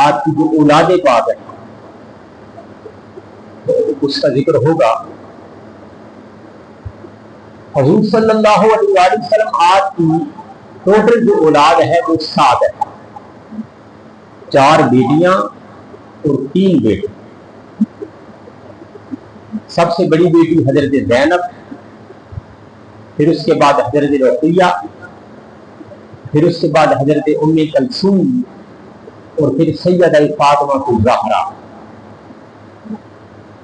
آپ کی جو اولاد پاک ہے اس کا ذکر ہوگا. حضور صلی اللہ علیہ وسلم آپ کی ٹوٹل جو اولاد ہے وہ 7 ہے. 4 بیٹیاں اور 3 بیٹے. سب سے بڑی بیٹی حضرت زینب، پھر اس کے بعد حضرت رقیہ، پھر اس کے بعد حضرت ام کلثوم، اور پھر سیدہ فاطمہ الزہرا.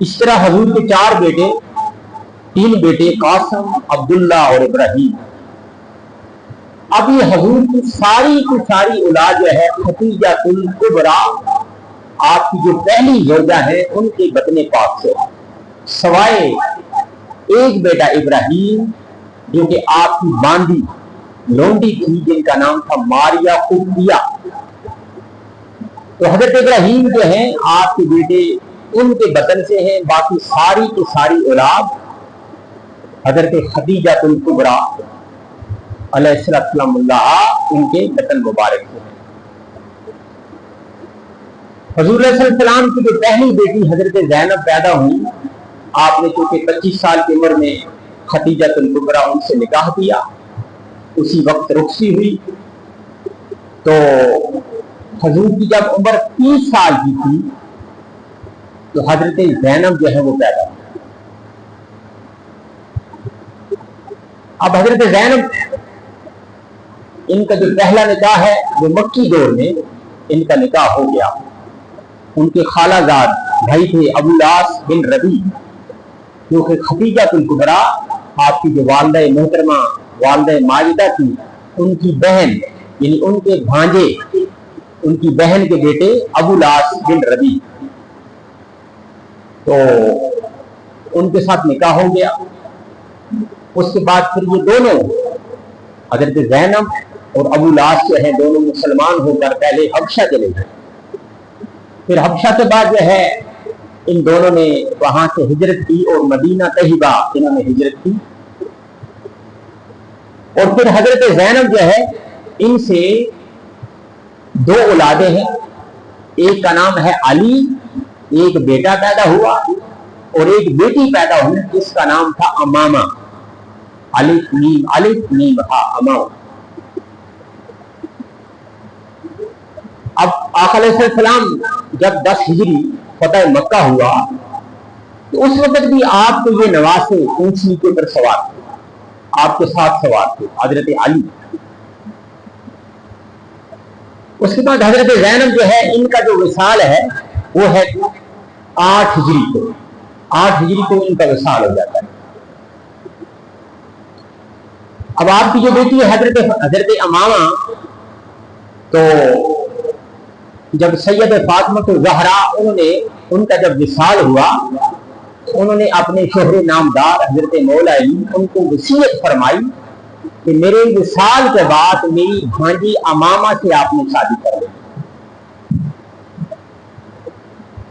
اس طرح حضور کے 4 بیٹے، 3 بیٹے قاسم، عبداللہ اور ابراہیم. اب یہ حضور کی ساری اولاد جو ہے خدیجہ الکبریٰ آپ کی جو پہلی زوجہ ہے ان کے بطن پاک سے، سوائے ایک بیٹا ابراہیم جو کہ آپ کی باندی لونڈی تھی جن کا نام تھا ماریا قبطیہ. تو حضرت ابراہیم جو ہیں آپ کے بیٹے ان کے بطن سے ہیں. باقی ساری کی ساری اولاد حضرت خدیجہ الکبریٰ علیہ السلام اللہ ان کے بطن مبارک سے ہیں. حضور علیہ السلام کی جو پہلی بیٹی حضرت زینب پیدا ہوئی، آپ نے چونکہ 25 سال کی عمر میں خدیجہ الکبریٰ ان سے نکاح کیا، اسی وقت رخصتی ہوئی. تو حضور کی جب عمر 30 سال کی تھی تو حضرت زینب جو ہے وہ پیدا ہوئی. اب حضرت زینب ان کا جو پہلا نکاح ہے وہ مکی دور میں ان کا نکاح ہو گیا. ان کے خالہ زاد بھائی تھے ابو العاص بن ربیع، جو کہ خدیجہ الکبریٰ آپ کی جو والدہ محترمہ والدہ ماجدہ تھی ان کی بہن، یعنی ان کے بھانجے، ان کی بہن کے بیٹے ابو العاص بن ربیع. تو ان کے ساتھ نکاح ہو گیا. اس کے بعد پھر یہ دونوں حضرت زینب اور ابو العاص جو ہیں دونوں مسلمان ہو کر پہلے حبشہ چلے گئے. پھر حبشہ کے بعد جو ہے ان دونوں نے وہاں سے ہجرت کی اور مدینہ طیبہ انہوں نے ہجرت کی. اور پھر حضرت زینب جو ہے ان سے 2 اولادیں ہیں. ایک کا نام ہے علی، ایک بیٹا پیدا ہوا، اور ایک بیٹی پیدا ہوئی جس کا نام تھا امامہ. الف میم ہا امامہ. اب آقا علیہ السلام جب 10 ہجری فتح مکہ ہوا تو اس وقت بھی آپ کو یہ نواسے اونچی کے اوپر سوار تھے، آپ کے ساتھ سوار تھے حضرت علی. اس کے بعد حضرت زینب جو ہے ان کا جو وصال ہے وہ ہے 8 ہجری کو. 8 ہجری کو ان کا وصال ہو جاتا ہے. اب آپ کی جو بیٹی ہے حضرت امامہ، تو جب سید فاطمہ الزہرا ان کا جب وصال ہوا انہوں نے اپنے شوہر نامدار حضرت مولا علی ان کو وصیت فرمائی کہ میرے وصال کے بعد میری بھانجی امامہ سے آپ نے شادی کر لی.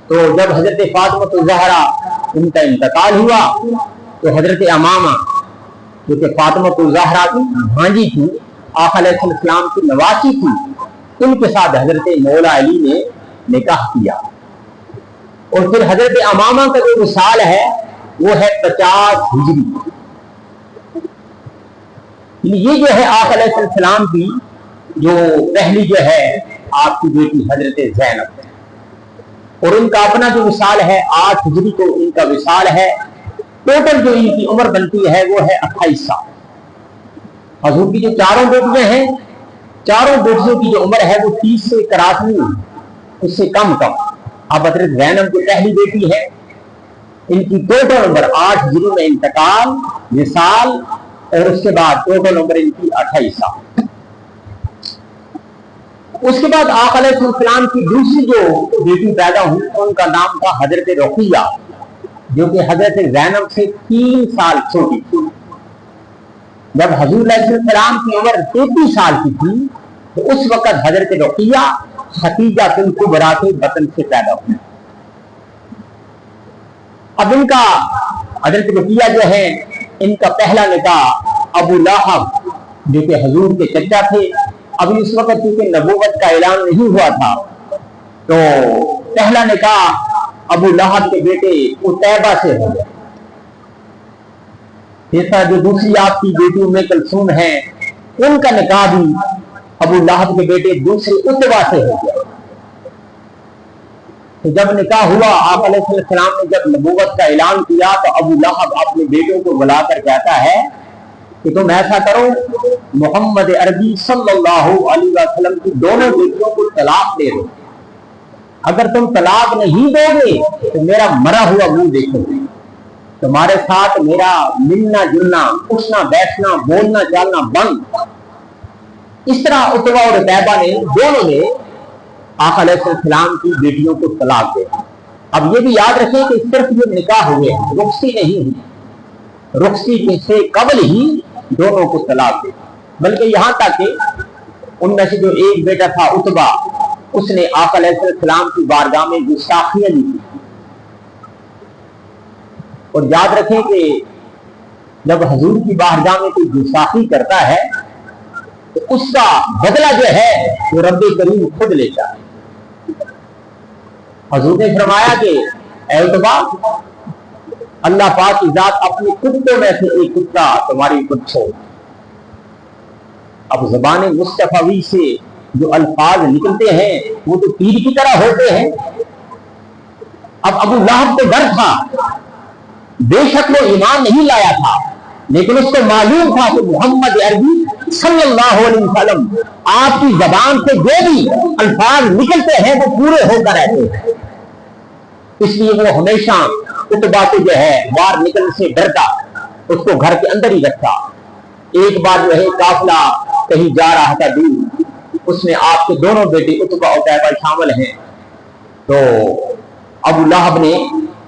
تو جب حضرت فاطمہ الزہرا ان کا انتقال ہوا تو حضرت امامہ جو کہ فاطمہ الزہرا کی بھانجی تھی، آقا علیہ السلام کی نواسی تھی، ان کے ساتھ حضرت مولا علی نے نکاح کیا. اور پھر حضرت امامہ کا جو وصال ہے وہ ہے 50 ہجری. یہ جو ہے آقا علیہ السلام کی جو پہلی جو ہے آپ کی بیٹی حضرت زینب ہے. اور ان کا اپنا جو وصال ہے 8 ہجری کو ان کا وصال ہے. ٹوٹل جو ان کی عمر بنتی ہے وہ ہے 28 سال. حضور کی جو 4 بیٹیاں ہیں، 4 بیٹیوں کی جو عمر ہے وہ 30 سے کراس نہیں، اس سے کم. اب حضرت زینب جو پہلی بیٹی ہے ان کی ٹوٹل عمر 8 ہجری میں انتقال، وصال، اور اس کے بعد ٹوٹل عمر ان کی 28 سال. اس کے بعد آقا علیہ السلام کی دوسری جو بیٹی پیدا ہوئی ان کا نام تھا حضرت رقیہ، جو کہ حضرت زینب سے 3 سال چھوٹی تھی. جب حضور علیہ السلام کی عمر 33 سال کی تھی تو اس وقت حضرت رقیہ خدیجہ الکبریٰ کے بطن سے پیدا ہوئی. اب ان کا حضرت رقیہ جو ہے ان کا پہلا نکاح ابو لہب جو کہ حضور کے چچا تھے. ابھی اس وقت کیونکہ نبوت کا اعلان نہیں ہوا تھا तो पहला निकाह अबू लहब के बेटे उतैबा से हो गया। तीसरा जो दूसरी आपकी बेटी उम्मे कुलसूम है, उनका निकाह भी अबू लहब के बेटे दूसरे उतबा से हो गया। तो जब निकाह हुआ, आप अलैहिस्सलाम ने जब नबूवत का ऐलान किया तो अबू लहब अपने बेटों को बुलाकर कहता है कि तुम ऐसा करो, मोहम्मद अरबी सल्लल्लाहु अलैहि वसल्लम की दोनों बेटियों को तलाक दे दो। अगर तुम तलाक नहीं दोगे तो मेरा मरा हुआ मुंह देखोगे, तुम्हारे साथ मेरा मिलना जुलना, उठना बैठना, बोलना चालना बंद। इस तरह उतबा और उतैबा ने दोनों ने आका अलैहिस्सलाम की बेटियों को तलाक दे। अब ये भी याद रखें कि सिर्फ जो निकाह हुए, रुखसी नहीं हुई, रुखसी से कबल ही दोनों को तलाक दे। बल्कि यहां तक कि उनमें से जो एक बेटा था उतबा, उसने आका अलैहिस्सलाम की बारगाह में गुस्ताखियां दी थी। और याद रखें कि जब हुजूर की बारगाह में कोई गुस्ताखी करता है तो उसका बदला जो है वो रब्बे करीम खुद लेता है। हुजूर ने फरमाया कि ऐ उतबा, अल्लाह पाक की जात अपने कुत्तों में से एक कुत्ता तुम्हारी ऊपर छोड़। अब ज़बान मुस्तफावी से जो अल्फाज निकलते हैं वो तो तीर की तरह होते हैं। अब अबू लहब को डर था, बेशक वो ईमान नहीं लाया था, लेकिन उसको मालूम था कि मोहम्मद अरबी सल्लल्लाहु अलैहि वसल्लम आपकी जबान से जो भी अल्फाज निकलते हैं वो पूरे होकर रहते हैं। इसलिए वो हमेशा उतबा को जो है बाहर निकलने से डरता, उसको घर के अंदर ही रखता। एक बार जो है काफिला कहीं जा रहा था दूर, उसमें आपके दोनों बेटे उतबा और उतैबा शामिल हैं। तो अबू लहब ने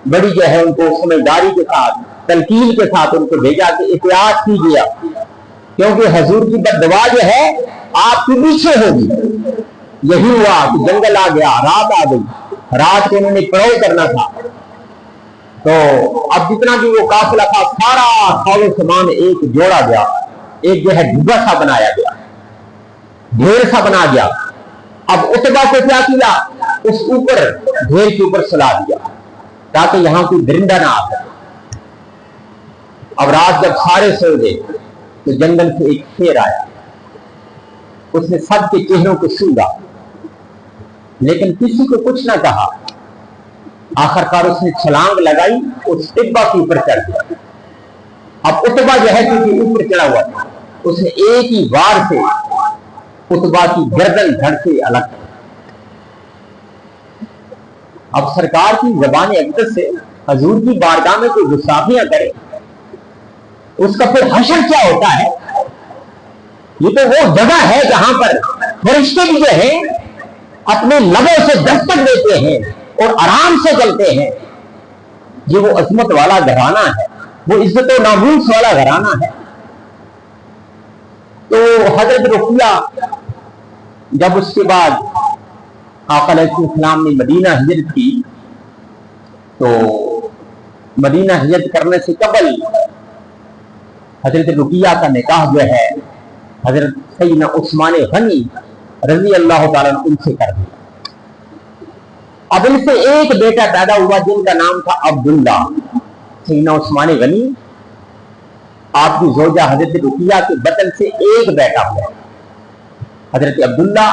बड़ी जो है उनको समझदारी के साथ, तलकीन के साथ उनको भेजा कि एहतियात कीजिए, क्योंकि हुजूर की बद्दुआ जो है आपके पीछे होगी। यही हुआ कि जंगल आ गया, रात आ गई, रात को उन्होंने पड़ाव करना था। तो अब जितना भी वो काफिला था सारा सालो सामान एक जोड़ा गया, एक जो है ढुगा सा बनाया गया, ढेर सा बना गया। अब उतबा को क्या किया, उस ऊपर ढेर के ऊपर सला दिया ताकि यहां कोई दरिंदा ना आ सके। अब रात जब सारे सो गए तो जंगल से एक शेर आया, उसने सबके चेहरों को सूंघा लेकिन किसी को कुछ ना कहा। आखिरकार उसने छलांग लगाई, उस टिब्बा के ऊपर चढ़ गया। अब उतबा जो है क्योंकि ऊपर चढ़ा हुआ था, उसने एक ही वार से उतबा की गर्दन धड़ से अलग कर। अब सरकार की ज़बान अक़दस से हुजूर की बारगाह में कोई गुस्ताखियां करे, उसका फिर हशर क्या होता है। ये तो वो जगह है जहां पर फरिश्ते भी जो है अपने लबों से दस्तक देते हैं और आराम से चलते हैं। ये वो अजमत वाला घराना है, वो इज्जत और नामूस वाला घराना है। तो हजरत रुकिया जब उसके बाद आका अलैहिस्सलाम ने मदीना हिजरत की, तो मदीना हिजरत करने से कबल हजरत रुकिया का निकाह जो है हजरत सैयदना उस्मान गनी रजी अल्लाह ताला उनसे कर दिया। अब इनसे एक बेटा पैदा हुआ जिनका नाम था अब्दुल्ला। सैयदना उस्मान गनी आपकी जोजा हजरत रुकिया के बतन से एक बेटा हुआ, हजरत अब्दुल्ला।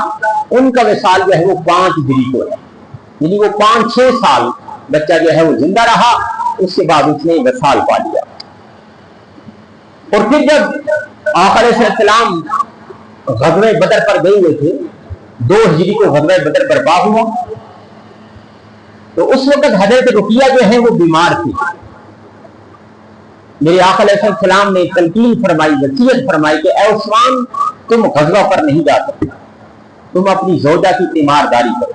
उनका विसाल जो है वो 5 हिजरी को है, यानी वो 5-6 साल बच्चा जो है वो जिंदा रहा, उसके बाद उसने विसाल पा लिया। और फिर जब आका अलैहिस्सलाम ग़ज़वे बदर पर गए हुए थे, 2 हिजरी को ग़ज़वे बदर बर्पा हुआ, तो उस वक्त हजरत रुकिया जो है वो बीमार थी। मेरे आका अलैहिस्सलाम ने तलकीन फरमाई, वसीयत फरमाई कि ऐ उस्मान, तुम ग़ज़वा पर नहीं जा सकते, तुम अपनी जोजा की तीमारदारी करो।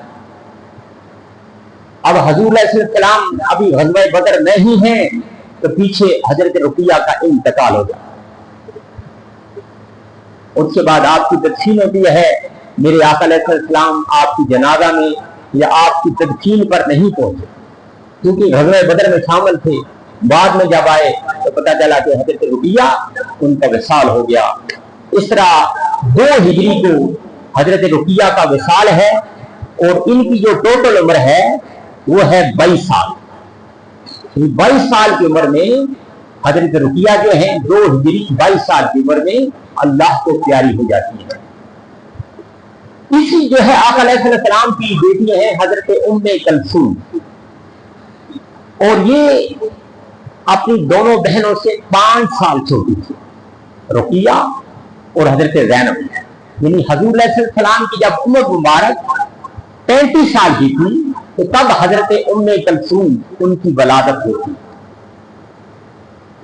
अब हुजूर अलैहिस्सलाम अभी ग़ज़वा बदर में ही हैं, तो पीछे हजरत रुकिया का इंतकाल हो गया। उसके बाद आपकी तदफीन होती है। मेरे आका अलैहिस्सलाम आपकी जनाजा में या आपकी तदफीन पर नहीं पहुंचे, क्योंकि ग़ज़वा बदर में शामिल थे। बाद में जब आए तो पता चला कि हजरत रुकिया उनका विसाल हो गया। इस तरह 2 हिजरी को हजरत रुकिया का विसाल है और इनकी जो टोटल उम्र है वो है 22 साल। 22 साल की उम्र में हजरत रुकिया जो है 2 हिजरी 22 साल की उम्र में अल्लाह को प्यारी हो जाती है। इसी जो है आका अलैहिस्सलाम की बेटी है हजरत उम्मे कलसूम, और ये अपनी दोनों बहनों से 5 साल छोटी थी, रुकिया और हजरत ज़ैनब। यानी हजूर अलैहिस्सलाम की जब उम्र मुबारक 35 साल की थी तो तब हजरत उम्मे कलसूम उनकी वलादत होती।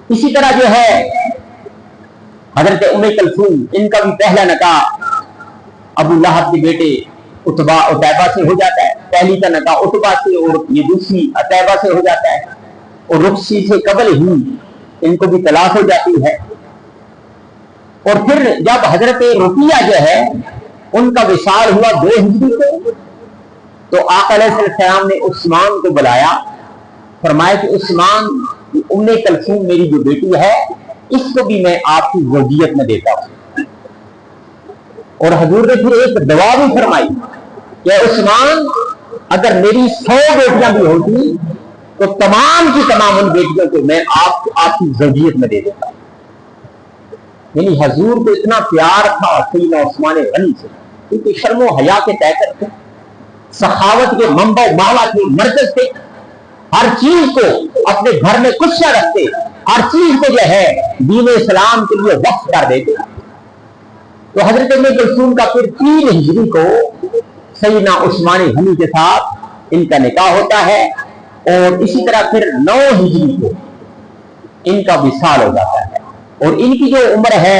इसी तरह जो है हजरत उम्मे कलसूम, इनका भी पहला निकाह अबू लहब के बेटे उतैबा से हो जाता है। पहली का निकाह उतबा से और ये दूसरी अतैबा से हो जाता है, और रुखसी से कबल ही इनको भी तलाक हो जाती है। और फिर जब हजरत रुकिया जो है उनका विशाल हुआ 2 हिजरी को, तो आका अलैहिस्सलाम ने उस्मान को बुलाया, फरमाया कि उस्मान, उम्मे कलसूम मेरी जो बेटी है इसको भी मैं आपकी ज़ौजियत में देता हूं। और हजूर ने फिर एक दुआ भी फरमाई कि उस्मान, अगर मेरी 100 बेटियां भी होती तो तमाम की तमाम उन बेटियों को मैं आपकी ज़ौजियत में दे देता। यानी हजूर को इतना प्यार था सैयदना उस्मान गनी से, क्योंकि शर्मो हया के तहत थे, सखावत के मंबा मावा थे, मर्कज थे, हर चीज को अपने घर में कुछ न रखते, हर चीज को जो है दीन इस्लाम के लिए वक्फ कर देते। तो हजरत उम्मे कलसूम का फिर 3 हिजरी को सैयदना उस्मान गनी के साथ इनका निकाह होता है, और इसी तरह फिर 9 हिजरी को इनका विसाल हो जाता है। और इनकी जो उम्र है,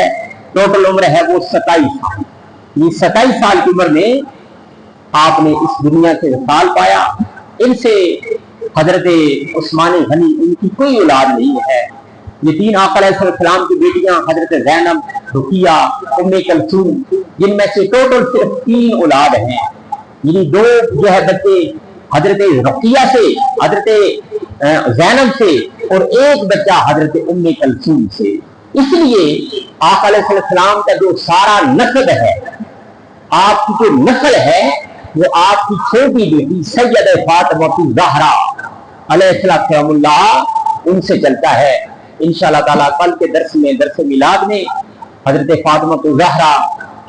टोटल उम्र है वो 27 साल। ये 27 साल की उम्र में आपने इस दुनिया से विसाल पाया। इनसे हजरत उस्मान गनी, इनकी कोई औलाद नहीं है। ये 3 आका अलैहिस्सलाम की बेटियां हजरत ज़ैनब, रुकिया, उम्मे कलसूम, जिनमें से टोटल सिर्फ 3 औलाद हैं। यानी 2 जो है बच्चे हजरत रुकिया से, हजरत ज़ैनब से, और 1 बच्चा हजरत उम्मे कलसूम से। इसलिए आका अलैहिस्सलाम का जो सारा नस्ल है, आपकी जो नस्ल है, वो आपकी छोटी बेटी सैयदा फातिमा ज़हरा अलैहिस्सलाम उनसे चलता है। इंशाअल्लाह ताला कल के दर्स में, दर्स मिलाद में, हजरत फातिमा ज़हरा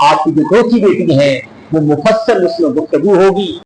आपकी जो 2थी बेटी हैं वो मुफस्सल उसमें गुफ्तगू होगी।